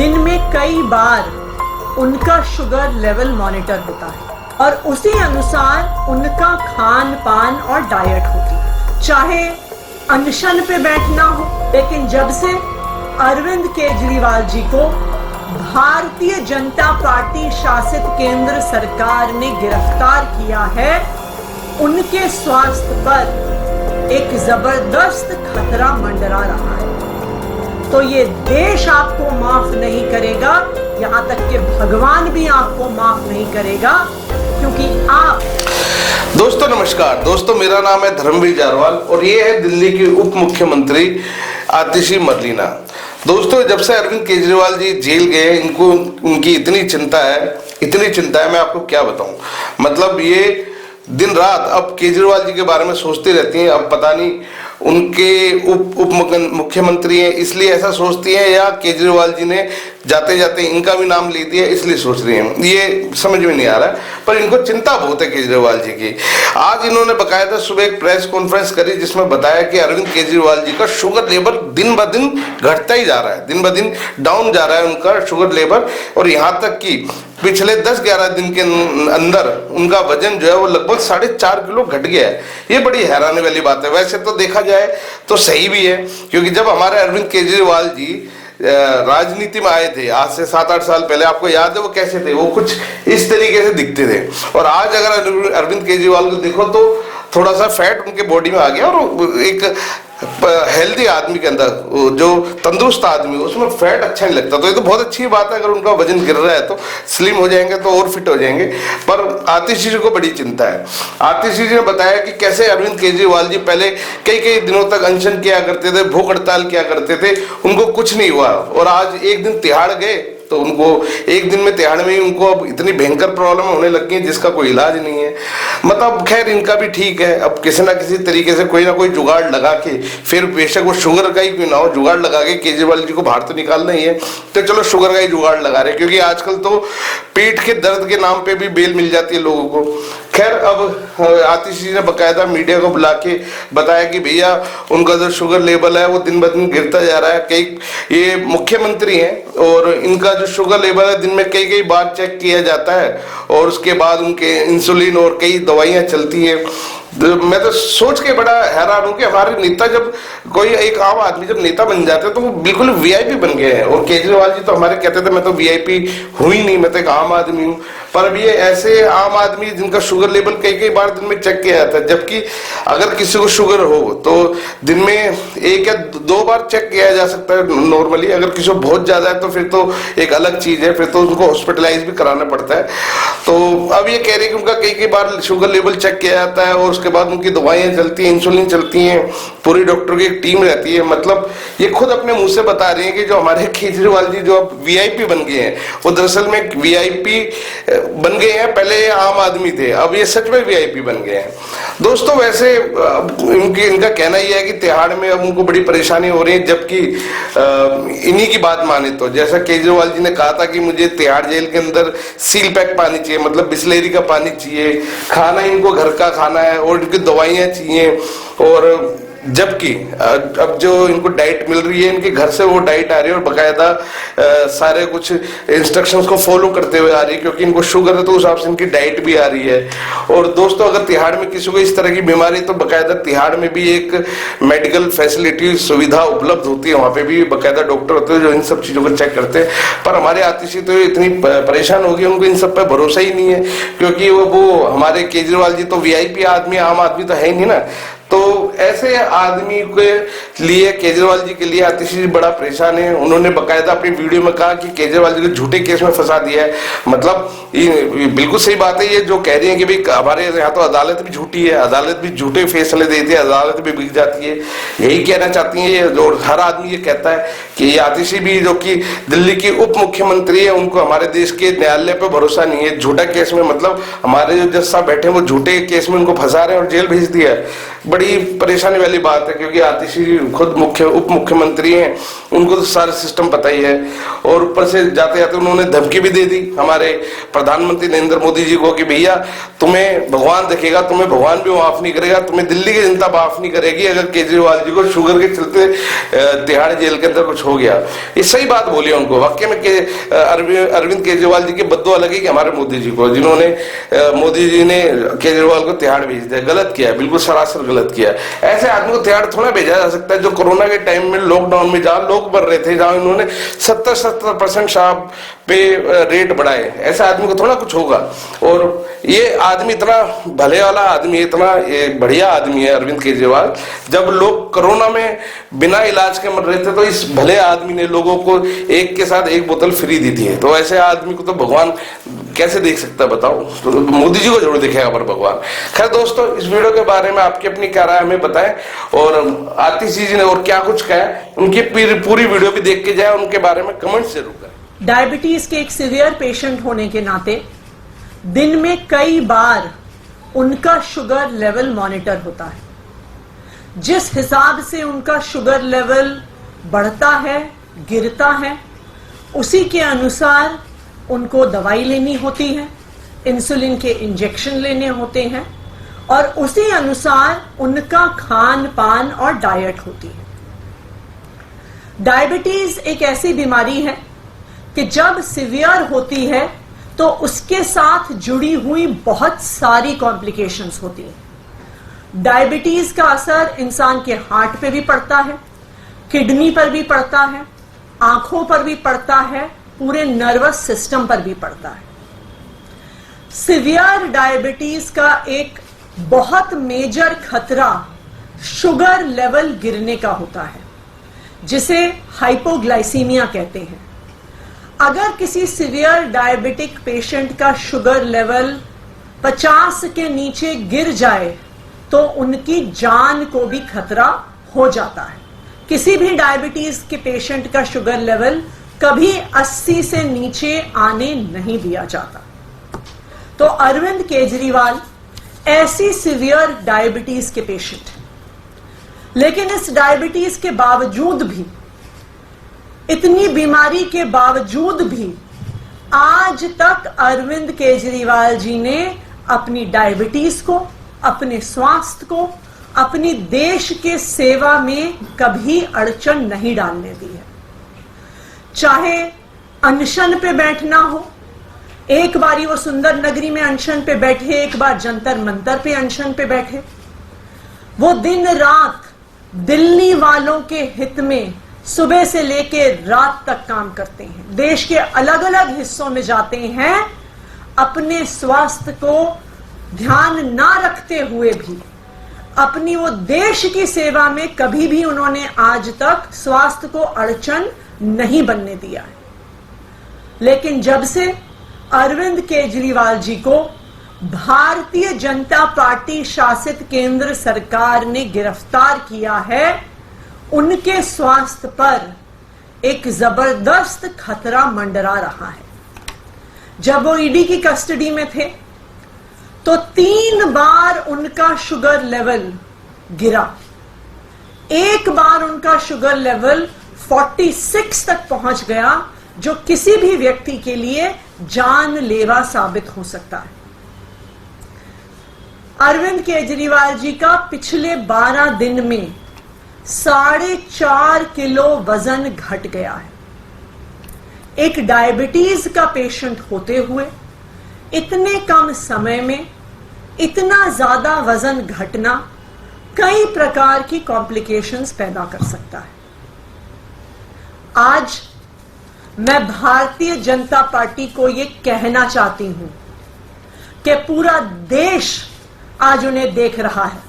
दिन में कई बार उनका शुगर लेवल मॉनिटर होता है और उसी अनुसार उनका खान पान और डाइट होती है, चाहे अनशन पे बैठना हो। लेकिन जब से अरविंद केजरीवाल जी को भारतीय जनता पार्टी शासित केंद्र सरकार ने गिरफ्तार किया है, उनके स्वास्थ्य पर एक जबरदस्त खतरा मंडरा रहा है। तो ये देश आपको माफ नहीं करेगा, यहां तक कि भगवान भी आपको माफ नहीं करेगा, क्योंकि आप। दोस्तों नमस्कार। दोस्तों मेरा नाम है धर्मवीर जारवाल और ये है दिल्ली की उप मुख्यमंत्री आतिशी मरलीना। दोस्तों जब से अरविंद केजरीवाल जी जेल गए, इनको उनकी इतनी चिंता है, मैं आपको क्या बताऊं। मतलब ये दिन रात अब केजरीवाल जी के बारे में सोचती रहती हैं। अब पता नहीं उनके उप मुख्यमंत्री हैं इसलिए ऐसा सोचती हैं, या केजरीवाल जी ने जाते जाते इनका भी नाम ले दिया इसलिए सोच रही हैं, ये समझ में नहीं आ रहा। पर इनको चिंता बहुत है केजरीवाल जी की। आज इन्होंने बकायदा सुबह एक प्रेस कॉन्फ्रेंस करी जिसमें बताया कि अरविंद केजरीवाल जी का शुगर लेवल दिन ब दिन घटता ही जा रहा है, दिन ब दिन डाउन जा रहा है उनका शुगर लेवल। और यहाँ तक कि पिछले 10-11 दिन के अंदर उनका वजन जो है वो लगभग 4.5 किलो घट गया है। ये बड़ी हैरानी वाली बात है। वैसे तो देखा जाए तो सही भी है, क्योंकि जब हमारे अरविंद केजरीवाल जी राजनीति में आए थे आज से 7-8 साल पहले, आपको याद है वो कैसे थे? वो कुछ इस तरीके से दिखते थे। और आज अगर अरविंद केजरीवाल को देखो तो थोड़ा सा फैट उनके बॉडी में आ गया, और एक हेल्दी आदमी के अंदर, जो तंदुरुस्त आदमी उसमें फैट अच्छा नहीं लगता। तो ये तो बहुत अच्छी बात है, अगर उनका वजन गिर रहा है तो स्लिम हो जाएंगे तो और फिट हो जाएंगे। पर आतिशी जी को बड़ी चिंता है। आतिशी जी ने बताया कि कैसे अरविंद केजरीवाल जी पहले कई दिनों तक अनशन किया करते थे, भूख हड़ताल किया करते थे, उनको कुछ नहीं हुआ, और आज एक दिन तिहाड़ गए तो उनको एक दिन में तिहाड़ में ही उनको अब इतनी भयंकर प्रॉब्लम होने लगी है जिसका कोई इलाज नहीं है। मतलब खैर इनका भी ठीक है, अब किसी ना किसी तरीके से कोई ना कोई जुगाड़ लगा के, फिर बेशक वो शुगर का ही क्यों ना हो, जुगाड़ लगा के केजरीवाल जी को बाहर तो निकालना ही है। तो चलो शुगर का ही जुगाड़ लगा रहे, क्योंकि आजकल तो पेट के दर्द के नाम पे भी बेल मिल जाती है लोगों को। खैर अब आतिशी जी ने बकायदा मीडिया को बुला के बताया कि भैया उनका जो शुगर लेवल है वो दिन ब दिन गिरता जा रहा है। कई ये मुख्यमंत्री हैं और इनका जो शुगर लेवल है दिन में कई बार चेक किया जाता है, और उसके बाद उनके इंसुलिन और कई दवाइयां चलती हैं। मैं तो सोच के बड़ा हैरान हूं कि हमारे नेता, जब कोई एक आम आदमी जब नेता बन जाते हैं तो वो बिल्कुल वीआईपी बन गए हैं। और केजरीवाल जी तो हमारे कहते थे मैं तो वीआईपी हूं ही नहीं, मैं तो एक आम आदमी हूं। पर अब ये ऐसे आम आदमी जिनका शुगर लेवल कई बार दिन में चेक किया जाता है, जबकि अगर किसी को शुगर हो तो दिन में 1 या 2 बार चेक किया जा सकता है नॉर्मली। अगर किसी को बहुत ज्यादा है तो फिर तो एक अलग चीज है, फिर तो उनको हॉस्पिटलाइज भी कराना पड़ता है। तो अब ये कह रहे हैं कि उनका कई बार शुगर लेवल चेक किया जाता है और उसके बाद उनकी दवाइयां चलती हैं, इंसुलिन चलती हैं, पूरी डॉक्टर की एक टीम रहती है। मतलब ये खुद अपने मुंह से बता रहे हैं कि जो हमारे केजरीवाल जी जो अब वीआईपी बन गए हैं, वो दरअसल में वीआईपी बन गए हैं। पहले आम आदमी थे, अब ये सच में वीआईपी बन गए हैं। दोस्तों वैसे इनका कहना यह है कि तिहाड़ में अब उनको बड़ी परेशानी हो रही है, जबकि इन्हीं की बात माने तो जैसा केजरीवाल जी ने कहा था कि मुझे तिहाड़ जेल के अंदर सील पैक पानी चाहिए, मतलब बिस्लेरी का पानी चाहिए, खाना इनको घर का खाना है और इनकी दवाइयां चाहिए। और जबकि अब जो इनको डाइट मिल रही है इनके घर से वो डाइट आ रही है, और बकायदा सारे कुछ इंस्ट्रक्शंस को फॉलो करते हुए आ रही है, क्योंकि इनको शुगर है तो उस हिसाब से इनकी डाइट भी आ रही है। और दोस्तों अगर तिहाड़ में किसी को इस तरह की बीमारी, तो बकायदा तिहाड़ में भी एक मेडिकल फैसिलिटी सुविधा उपलब्ध होती है, वहां पे भी बकायदा डॉक्टर होते हैं जो इन सब चीजों को चेक करते हैं। पर हमारे आतिशी तो इतनी परेशान हो गई, उनको इन सब पर भरोसा ही नहीं है, क्योंकि वो हमारे केजरीवाल जी तो वीआईपी आदमी, आम आदमी तो है ही नहीं ना। तो ऐसे आदमी के लिए, केजरीवाल जी के लिए आतिशी जी बड़ा परेशान है। उन्होंने बकायदा अपनी वीडियो में कहा कि केजरीवाल जी को झूठे केस में फंसा दिया है। मतलब ये बिल्कुल सही बात है, ये जो कह रही है कि भाई हमारे यहाँ तो अदालत भी झूठी है, अदालत भी झूठे फैसले देती है, अदालत भी बिक जाती है, यही कहना चाहती है ये। जो हर आदमी ये कहता है कि ये आतिशी भी, जो कि दिल्ली की उप मुख्यमंत्री है, उनको हमारे देश के न्यायालय पर भरोसा नहीं है। झूठा केस में, मतलब हमारे जो जज साहब बैठे हैं वो झूठे केस में उनको फंसा रहे हैं और जेल भेज दिया है। बड़ी परेशानी वाली बात है, क्योंकि आतिशी जी खुद उप मुख्यमंत्री हैं, उनको तो सारा सिस्टम पता ही है। और ऊपर से जाते जाते उन्होंने धमकी भी दे दी हमारे प्रधानमंत्री नरेंद्र मोदी जी को कि भैया तुम्हें भगवान देखेगा, तुम्हें भगवान भी माफ नहीं करेगा, तुम्हें दिल्ली की जनता माफ नहीं करेगी अगर केजरीवाल जी को शुगर के चलते तिहाड़ जेल के अंदर कुछ हो गया। ये सही बात बोली उनको, वाकई में अरविंद केजरीवाल जी की बद्दुआ लगी कि हमारे मोदी जी को, जिन्होंने मोदी जी ने केजरीवाल को तिहाड़ भेज दिया। गलत किया, बिल्कुल सरासर गलत किया। ऐसे आदमी को तिहाड़ थोड़ा भेजा जा सकता है जो कोरोना के टाइम में लॉकडाउन में जहां लोग मर रहे थे, जहां इन्होंने 70% शराब पे रेट बढ़ाए, ऐसे आदमी को थोड़ा कुछ होगा। और ये आदमी इतना भले वाला आदमी, इतना बढ़िया आदमी है अरविंद केजरीवाल। जब लोग कोरोना में बिना इलाज के मर रहे थे तो इस भले आदमी ने लोगों को एक के साथ एक बोतल फ्री दी थी। तो ऐसे आदमी को तो भगवान कैसे देख सकता है बताओ? तो मोदी जी को जरूर दिखेगा पर भगवान। खैर दोस्तों, इस वीडियो के बारे में आपकी अपनी क्या राय हमें बताएं, और आतिशी जी ने और क्या कुछ कहा उनकी पूरी वीडियो भी देख के जाए, उनके बारे में कमेंट जरूर करें। डायबिटीज के एक सीवियर पेशेंट होने के नाते दिन में कई बार उनका शुगर लेवल मॉनिटर होता है। जिस हिसाब से उनका शुगर लेवल बढ़ता है, गिरता है, उसी के अनुसार उनको दवाई लेनी होती है, इंसुलिन के इंजेक्शन लेने होते हैं, और उसी अनुसार उनका खान पान और डाइट होती है। डायबिटीज एक ऐसी बीमारी है कि जब सीवियर होती है तो उसके साथ जुड़ी हुई बहुत सारी कॉम्प्लिकेशंस होती हैं। डायबिटीज का असर इंसान के हार्ट पे भी पड़ता है, किडनी पर भी पड़ता है, आंखों पर भी पड़ता है, पूरे नर्वस सिस्टम पर भी पड़ता है। सीवियर डायबिटीज का एक बहुत मेजर खतरा शुगर लेवल गिरने का होता है, जिसे हाइपोग्लाइसीमिया कहते हैं। अगर किसी सीवियर डायबिटिक पेशेंट का शुगर लेवल 50 के नीचे गिर जाए तो उनकी जान को भी खतरा हो जाता है। किसी भी डायबिटीज के पेशेंट का शुगर लेवल कभी 80 से नीचे आने नहीं दिया जाता। तो अरविंद केजरीवाल ऐसी सीवियर डायबिटीज के पेशेंट हैं, लेकिन इस डायबिटीज के बावजूद भी, इतनी बीमारी के बावजूद भी आज तक अरविंद केजरीवाल जी ने अपनी डायबिटीज को, अपने स्वास्थ्य को, अपनी देश के सेवा में कभी अड़चन नहीं डालने दी है। चाहे अनशन पे बैठना हो, एक बारी वो सुंदर नगरी में अनशन पे बैठे, एक बार जंतर मंतर पे अनशन पे बैठे, वो दिन रात दिल्ली वालों के हित में सुबह से लेके रात तक काम करते हैं। देश के अलग अलग हिस्सों में जाते हैं, अपने स्वास्थ्य को ध्यान ना रखते हुए भी अपनी वो देश की सेवा में कभी भी उन्होंने आज तक स्वास्थ्य को अड़चन नहीं बनने दिया है। लेकिन जब से अरविंद केजरीवाल जी को भारतीय जनता पार्टी शासित केंद्र सरकार ने गिरफ्तार किया है, उनके स्वास्थ्य पर एक जबरदस्त खतरा मंडरा रहा है। जब वो ईडी की कस्टडी में थे तो 3 बार उनका शुगर लेवल गिरा। एक बार उनका शुगर लेवल 46 तक पहुंच गया, जो किसी भी व्यक्ति के लिए जानलेवा साबित हो सकता है। अरविंद केजरीवाल जी का पिछले 12 दिन में 4.5 किलो वजन घट गया है। एक डायबिटीज का पेशेंट होते हुए इतने कम समय में इतना ज्यादा वजन घटना कई प्रकार की कॉम्प्लिकेशंस पैदा कर सकता है। आज मैं भारतीय जनता पार्टी को यह कहना चाहती हूं कि पूरा देश आज उन्हें देख रहा है।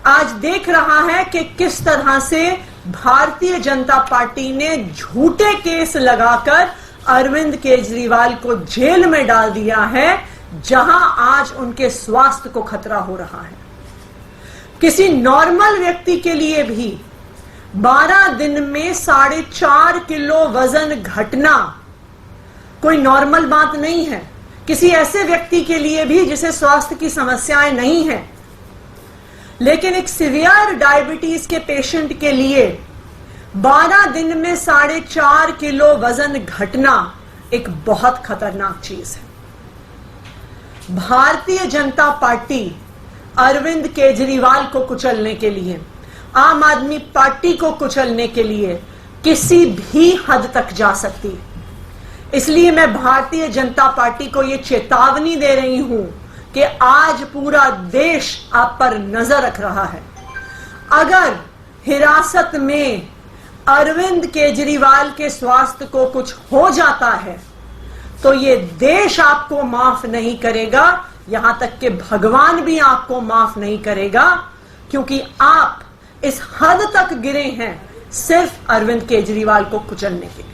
आज देख रहा है कि किस तरह से भारतीय जनता पार्टी ने झूठे केस लगाकर अरविंद केजरीवाल को जेल में डाल दिया है, जहां आज उनके स्वास्थ्य को खतरा हो रहा है। किसी नॉर्मल व्यक्ति के लिए भी 12 दिन में 4.5 किलो वजन घटना कोई नॉर्मल बात नहीं है। किसी ऐसे व्यक्ति के लिए भी जिसे स्वास्थ्य की समस्याएं नहीं है, लेकिन एक सीवियर डायबिटीज के पेशेंट के लिए 12 दिन में 4.5 किलो वजन घटना एक बहुत खतरनाक चीज है। भारतीय जनता पार्टी अरविंद केजरीवाल को कुचलने के लिए, आम आदमी पार्टी को कुचलने के लिए किसी भी हद तक जा सकती है। इसलिए मैं भारतीय जनता पार्टी को यह चेतावनी दे रही हूं कि आज पूरा देश आप पर नजर रख रहा है। अगर हिरासत में अरविंद केजरीवाल के स्वास्थ्य को कुछ हो जाता है तो ये देश आपको माफ नहीं करेगा, यहां तक कि भगवान भी आपको माफ नहीं करेगा, क्योंकि आप इस हद तक गिरे हैं सिर्फ अरविंद केजरीवाल को कुचलने के लिए।